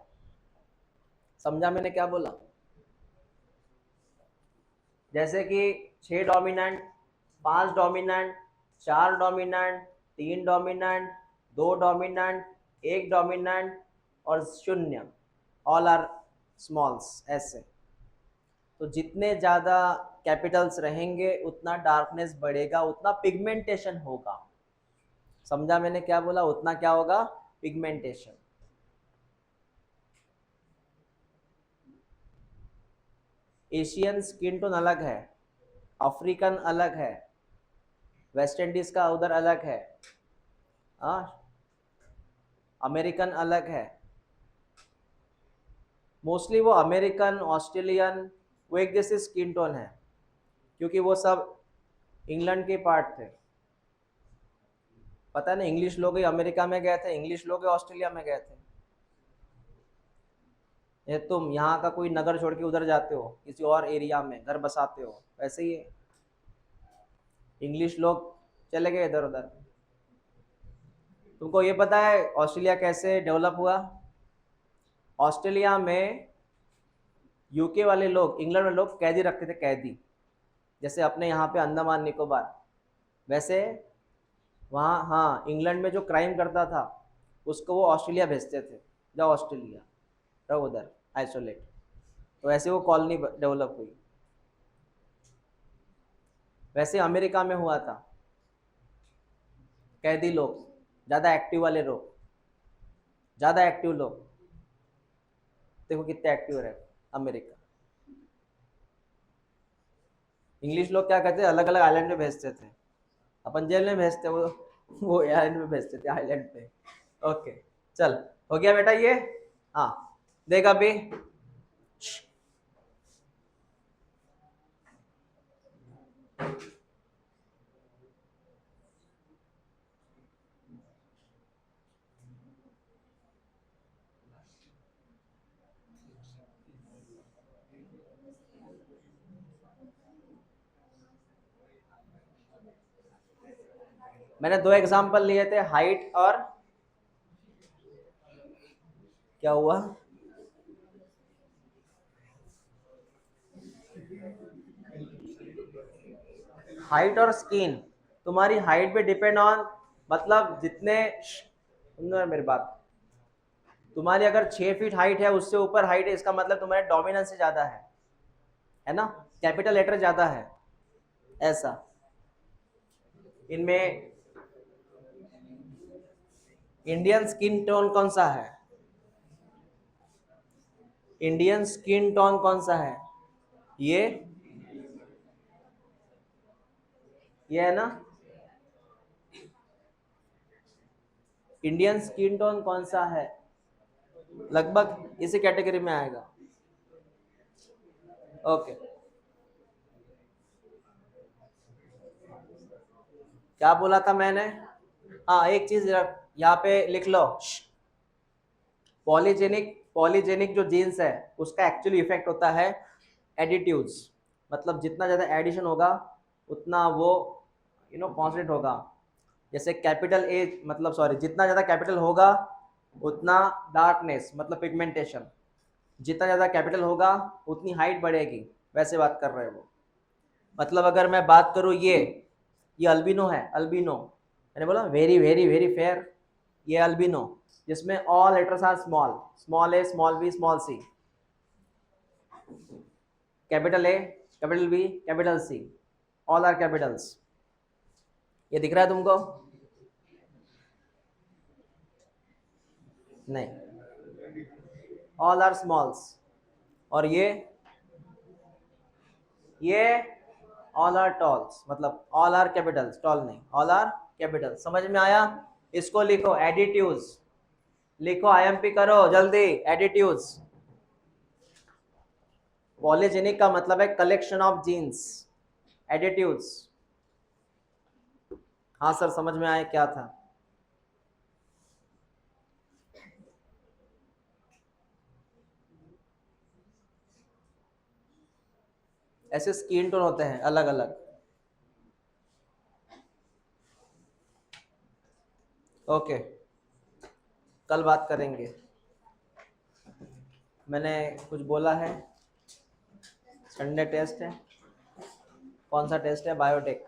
समझा मैंने क्या बोला? जैसे कि 6 dominant, 5 dominant, 4 dominant, 3 dominant, 2 dominant, 1 dominant और 0, ऑल आर स्मॉल्स। ऐसे तो जितने ज़्यादा कैपिटल्स रहेंगे उतना डार्कनेस बढ़ेगा, उतना पिगमेंटेशन होगा। समझा मैंने क्या बोला? उतना क्या होगा? पिगमेंटेशन। एशियन स्किन टोन अलग है, अफ्रीकन अलग है, वेस्ट इंडीज का उधर अलग है, अमेरिकन अलग है। मोस्टली वो अमेरिकन, ऑस्ट्रेलियन, वो एक जैसे स्किन टोन है, क्योंकि वो सब इंग्लैंड के पार्ट थे। पता नहीं इंग्लिश लोग ही अमेरिका में गए थे, इंग्लिश लोग ही ऑस्ट्रेलिया में गए थे। ये तुम यहाँ का कोई नगर छोड़ के उधर जाते हो, किसी और एरिया में घर बसाते हो, वैसे ही इंग्लिश लोग चले गए इधर उधर। तुमको ये पता है ऑस्ट्रेलिया कैसे डेवलप हुआ? ऑस्ट्रेलिया में यूके वाले लोग, इंग्लैंड वाले लोग कैदी रखते थे, कैदी, जैसे अपने यहाँ पे अंडमान निकोबार, वैसे वहाँ, हाँ, इंग्लैंड में जो क्राइम करता था उसको वो ऑस्ट्रेलिया भेजते थे, जाओ ऑस्ट्रेलिया रहो उधर आइसोलेट। तो ऐसे वो कॉलोनी डेवलप हुई। वैसे अमेरिका में हुआ था, कैदी लोग, ज़्यादा एक्टिव वाले लोग, ज़्यादा एक्टिव लोग, देखो कितने एक्टिव रहे अमेरिका। इंग्लिश लोग क्या करते थे, अलग अलग आइलैंड में भेजते थे, अपन जेल में भेजते, वो आइलैंड में भेजते थे, आइलैंड पे। ओके, चल हो गया बेटा ये। हाँ, देख अभी मैंने दो एग्जांपल लिए थे, हाइट और क्या हुआ, हाइट और स्किन। तुम्हारी हाइट पे डिपेंड ऑन, मतलब जितने, सुनो मेरी बात, तुम्हारी अगर 6 फीट हाइट है, उससे ऊपर हाइट है, इसका मतलब तुम्हारे डोमिनेंस से ज्यादा है ना, कैपिटल लेटर ज्यादा है, ऐसा। इनमें इंडियन स्किन टोन कौन सा है? इंडियन स्किन टोन कौन सा है? ये है ना। इंडियन स्किन टोन कौन सा है? लगभग इसी कैटेगरी में आएगा। ओके, क्या बोला था मैंने? हाँ, एक चीज यहाँ पे लिख लो, पॉलीजेनिक, पॉलीजेनिक जो जीन्स है उसका एक्चुअली इफेक्ट होता है एडिट्यूड्स, मतलब जितना ज़्यादा एडिशन होगा उतना वो कॉन्स्टेंट होगा। जैसे कैपिटल ए, मतलब सॉरी, जितना ज़्यादा कैपिटल होगा उतना डार्कनेस, मतलब पिगमेंटेशन, जितना ज़्यादा कैपिटल होगा उतनी हाइट बढ़ेगी, वैसे बात कर रहे हैं वो। मतलब अगर मैं बात करूँ, ये अल्बिनो है, अल्बिनो, मैंने बोला वेरी वेरी वेरी फेयर, ये अल्बिनो, जिसमें all letters are small, small A, small B, small C, capital A, capital B, capital C, all are capitals. ये दिख रहा है तुमको? नहीं, ऑल आर स्मॉल्स। और ये ऑल आर टॉल्स, मतलब ऑल आर कैपिटल्स, टॉल नहीं, ऑल आर कैपिटल्स। समझ में आया? इसको लिखो एडिट्यूड्स, लिखो आईएमपी करो जल्दी, एडिट्यूड्स। पॉलीजेनिक का मतलब है कलेक्शन ऑफ जीन्स, एडिट्यूड्स। हाँ सर, समझ में आया क्या था? ऐसे स्किन टोन होते हैं अलग अलग। ओके, कल बात करेंगे। मैंने कुछ बोला है? संडे टेस्ट है। कौन सा टेस्ट है? बायोटेक।